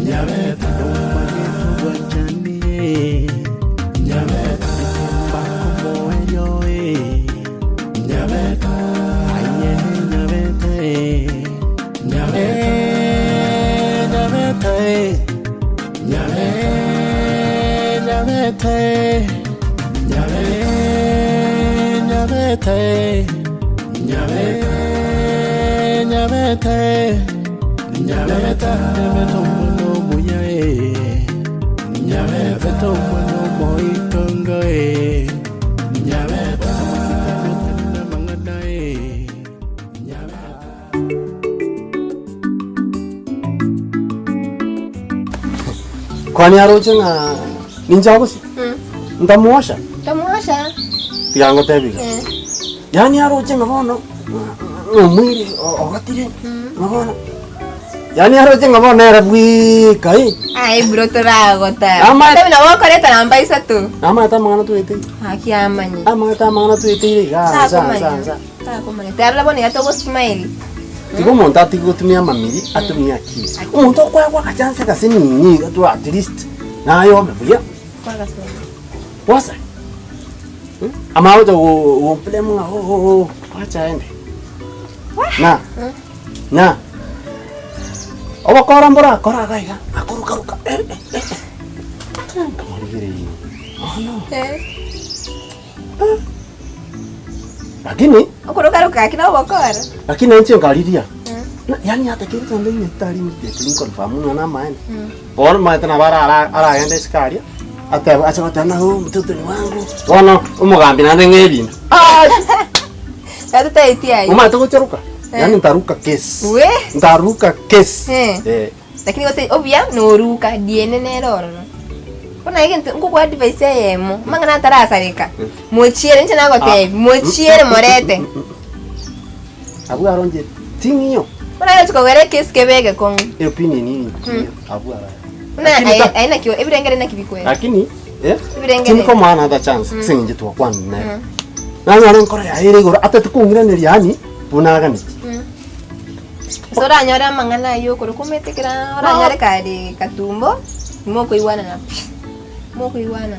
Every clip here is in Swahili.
Nyabeta wajani Nyabeta Bako moyo Nyabeta Aye nyabeta Nyabeta Nyabeta Nyabeta Nyabeta Nyabeta mono muya Nyabeta mono moitonga Nyabeta na mangada Nyabeta. Kwani arojenga ninja kusi? Ndamuosha. Tamuosha. Tiango tebiga. Yani arojenga bono. Mwiri ogatire. Mabona. Yani arojenga bono era bwikai. Ai bro toragota. Ama tabi na wakoreta namba isa tu. ama tamana tu ete. Haki amanyi. Ama tamana tu ete ga sa. Takumanya. Tarla boni gato go smile. Tigo monta tigo tumia mamiri atumia ki. Umuntu kwa kachanse kasini ni tu at least. Na yo bebuya. Kwa gaso. Wasa. Ama uta wo plemu acha ende. Na. Oba kora mbora kora gaiga. Akuruka. Kamari. Oh no. Lakini Okuruka kina obokora. lakini nchi ngaliria. Yani hata kile tande ni tari ni tete confirm na maana. Bora maana na bara ara ende skaria. Ata acha tana ho mtoto ni wangu. Wana umugambi na ndengebi. Tatu taiti ai. Uma tukucheruka. Yani ndaruka case. We? Ndaruka case. Lakini wase obia no ruka diene neroro. Kuna yake nguko advice yemo. Mangana tarasa reka. Mochiere nche nago te. Mochiere morete. Abu aronje tingiyo. Kuna yake tukawere case kebege kon. Opinion ni abu ara. Una aina kiwa ebirengere na kibikwe. Lakini Ebirengere. tinko maana hata chance sinje tu kwa nne. Na ngare nkora ya ire gora atatukungira ni yani bunaga ni. Sora nyora mangana yo koro kumetekera ora nyare kadi katumbo. Moko iwana na. Moko iwana.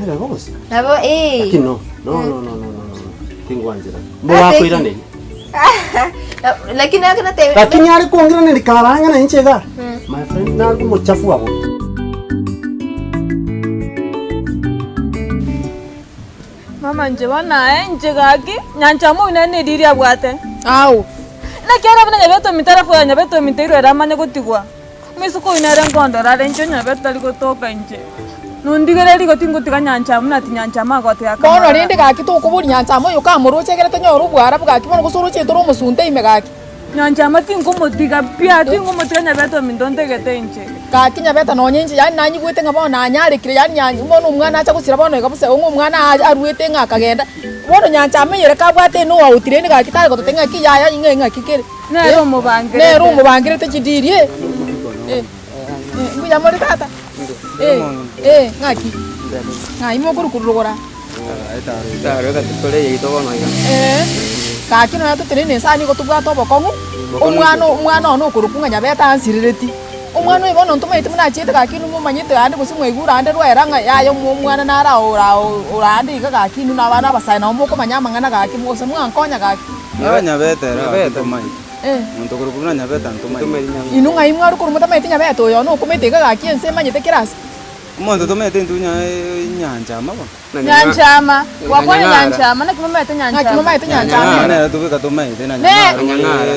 Era boss. Nabo Lakini no. Tingo anjira. Mbona kuira ni? Lakini akana te. Lakini ari kuongira ni karanga na inchega. My friend na kumo chafu hapo. Mama nje wana nje gaki nyancha mu nene diria bwate. Au. Na kera bana nyabeto mitarafu ya nyabeto mitiro era manya gutigwa. Misuko inere ngondo rare nje nyabeto liko toka nje. Nundigere liko tingutika nyancha muna tinyancha magote yakama. Bono rinde gaki to kuburi nyancha mo yuka muruchegere tanyoru bwara bwaki bono gusuruche toro musunte ime gaki. Nyancha matingo motiga pia tingo motiga nyabeto mindonte gete nje. Gaki nyabeta no nyinji yani nanyi gwite ngabo na nyari kire yani nyanyi bono umwana acha gusira bono gabuse umwana aruete ngakagenda. Bono nyancha amenyere kabwate no wautire ni gaki tari gotenga ki yaya inga kikere. Nero mubangire. Nero mubangire te chidirie. Mbuya muri tata. Ngaki. Ngai mo kurukurugora. Taro ka tutore yito bono iga. Gaki no yatutire ni sani gotubwa to bokongu. Umwana no kurukunga nyabeta ansirireti. Umwana ibono ntumaite muna chete gaki no mumanyite ande gusimwe igura ande rweranga yayo umwana nara ora ande iga gaki no nabana basana omoko manyamangana gaki mose mwankonya gaki. Nyabeta mai. Muntu kurukuna nyabeta ntumai. Inu ngai mwaru kurumuta maite nyabeta oyo no kumete iga gaki ense manyite kirasi. Umuntu tumete ntunya nyanja mabo. Nyanchama. Wakwana nyanchama na kimama ete nyanchama. Ngaki mama ete nyanchama. Na tubika tumete na Nyangara.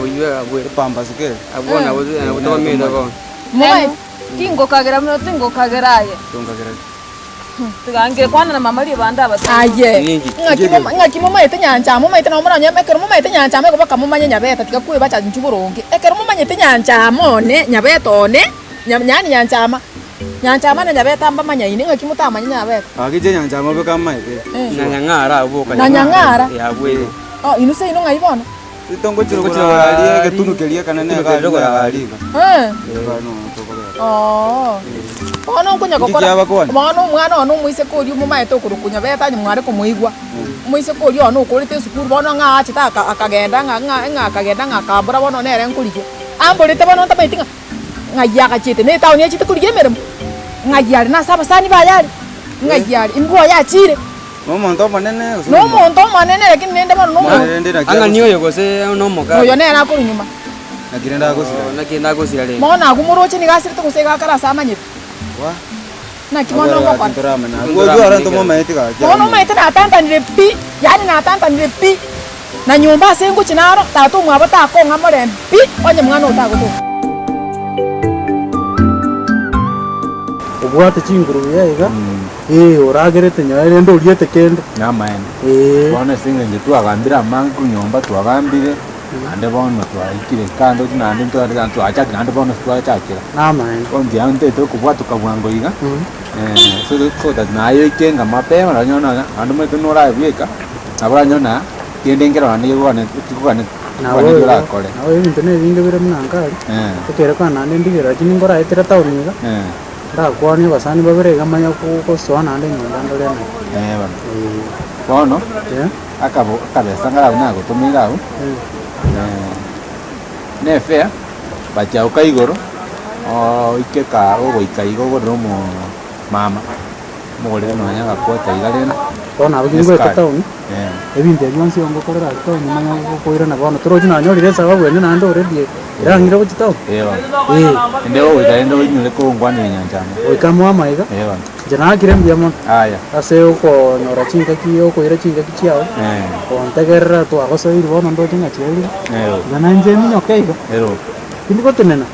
Oyiwe abwe. Pamba sikere. Abona abutoma mendo ko. Mama kingo kagera mno tingo kageraye. Tungagera. Tugange kwana na mama ri banda abatu. Aye. Ngaki mama ete nyanchama mama ete no mwana nyamekero mama ete nyanchama ko baka mama nyabeta tikakuye bacha nchuburonge. Ekero mama ete nyanchama one nyabeta one nyani nyanchama. Nyanchama na nyabeta amba manya ini ngaki mutamanya nyabeta. Akije nyanja mo beka maite. Na nyangara abuka. Na nyangara. Ya abwe. Oh inu se inu ngai bona. Itongo chiro ali ke tunukelia kana ne ga ali. Oh. Ono kunya kokora. Mwana mwana ono muise kodi mu maite okurukunya beta nyi mware kumuigwa. Muise kodi ono ukurite sukuru bona nga achita akagenda nga akagenda nga kabura bona nere nkurije. amborete bono tabaitinga ngayaka chete ne tauni ya chete kulige meremo ngayari na saba sani bayari ngayari imbuwa ya chire no monto manene lakini nende bono no anga niyo yogose no moka oyo ne nakuru nyuma nakirenda gusira nakenda gusira le mona agumuroche ni gasirite kusega kara samanyete wa na kimono moko ntoramana gogo aranto mama etika bono maite na tanta ni pi yani na tanta ni pi na nyumba sengu chinaro tatu mwabo tako ngamore pi onye mwana utako to ubwate chinguru yega uragerete nyaere ndo uriete kende nyamaene bona singe twagambira mangu nyomba twagambire ande bono twaikire kando tinande twachaki nande bono twachakira namaene onzi ante tukubwata ukabwango iga so that nayo ikenga mapema ranyona ande mwetu nora bweka abaranyona tiendengera wani yone tukugane nawe rakole nawe ibintu nebinge bire munangari tukere kana ndigera kini ngora etera tauniga ndakwani basani babere gamanya ko sona ande nyonda ndolena bana bono akabo kabesa ngara nago tumira u ne fair bacha ukaigoro ikeka ogo ikaigo romo mama mugore no anya gakota igarena bona abugingo etatauni ebintu byonse ongokorera tauni manya koira na bono toroji na nyorire saba bwene na ndo redie irangira butitawo ndeo ikaenda winyule ko ngwani nyanjana oikamwa maiga jana kirem diamond aya ase uko nora chinga kiyo ko ira chinga kichao ontegerera to agoso iri bono ndo chinga chieli jana nje minyo kaiga ndiko tenena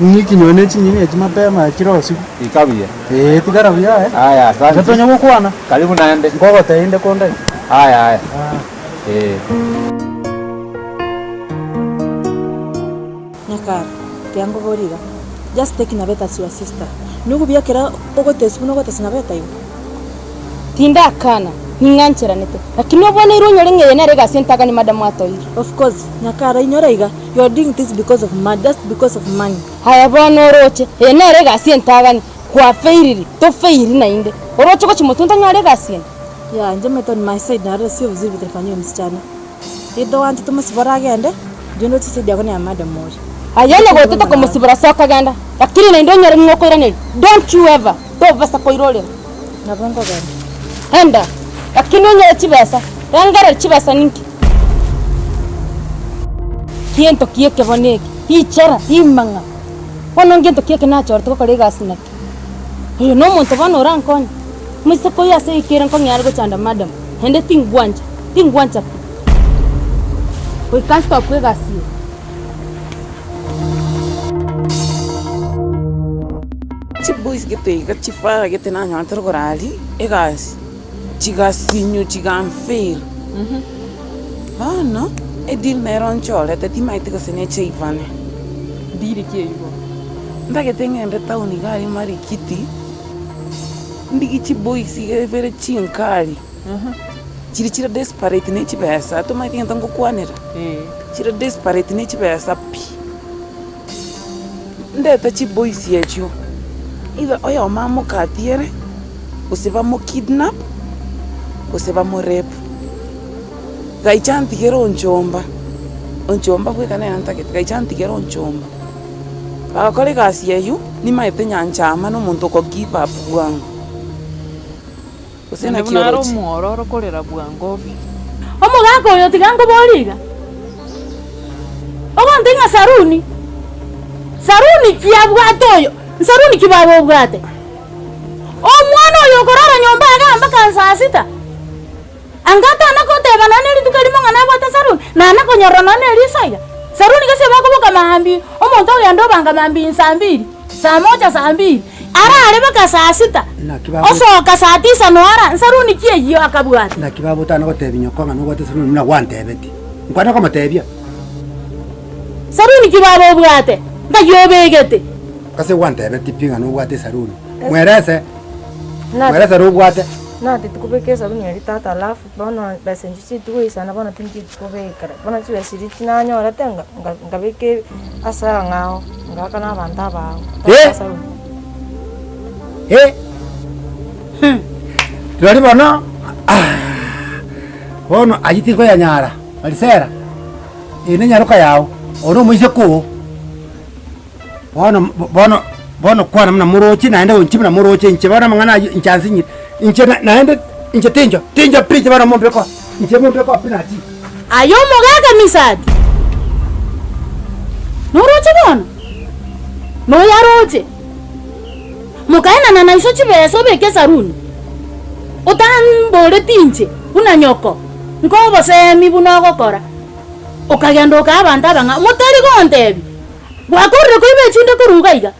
ni kinyone chinyine chimapema chirosi ikabia tikarabia aya asante gatonyo gukwana karibu naende ngogo tainde konde aya Nyakara tiango goriga just taking a bet as your sister nugu biakera ogotesu no gotesa na beta yo tinda kana nganchera nete lakini obone irunyo ngeye nere gasentaga ni madam atoyi of course Nyakara inyora iga you are doing this because of money, just because of money. Haya bono roche nere gasentaga ni kwa feiriri to feiri na inde oroche ko chimotunda nyare gasien ya nje meton my side na resi of zivi tafanywa msichana ido wanti tumasibara agende jono tisidi yako ni madam moja ayene goteta ko musibara soka ganda lakini na indonyere ngoko irane don't you ever to basa ko irole na bongo ganda enda lakini nyere chibesa rangara chibesa ninki kiento kieke boneki hichara himanga wono ngento kieke na chorto ko lega sinaki yo no monto bano rankonya mwise ko yase ikira ko nyar go chanda madam hende tingwanja we can't stop we gasi boys gete chifa gete na nyantro gorali egas chigasinyo chiganfil no edil meron chole te timaite ko sene cheivane diri kiyo ndage tengende tauni gari mari kiti ndigi chi boys gevere chinkari chira desperate ne chibesa to mai tinga ngo kwanera chira desperate ne chibesa pi ndeta chi boys yecho iba oya mama katiere usiva mo kidnap usiva mo rape gaichanti gero onchomba kwe kana nantake gaichanti gero onchomba akole kasi yeyu ni maite nyanchama no muntu ko give up bwangu usena kioro muororo kolera bwangovi omugako yo tigango boliga ogontinga saruni kiabwatoyo saruni kibabo bwate omwana oyo korora nyomba agamba kansa sita angata nakoteba naneli tukalimo ngana bwata saruni nana konyorona naneli saida saruni kase bako boka mahambi omonto yando banga mambi nsambiri saa moja saa mbili ara ale baka saa sita osoka saa tisa no ara saruni kiyeyo akabwata na kibabo tano kotebinyo konga no bwate saruni muna wantebeti nkwana ko matebia saruni kibabo bwate ndayobegete kase wantebeti pinga no bwate saruni mwerese ro bwate na tikubeke saruni yari tata alafu bana basenjisi tuwe sana bana tinki kubeka bana tuwe siriti na nyora tenga ngabeke asa ngao ngaka na banda bao Lori bono bono ayiti ko ya nyara alisera ine nyaruka yao ono muise ko bono kwana mna murochi naende unchi mna murochi inche bana mangana inchanzi inche naende inche tinjo piche bana mombe kwa inche mombe kwa pinati ayo mogaga misadi nurochi bono no yaroche mukaena na iso chibeso beke saruni utambore tinche una nyoko ngobo semi bunogo kora ukagenda ukabanta banga mutari gontebi wakorre ko ibe chinde ko rugaiga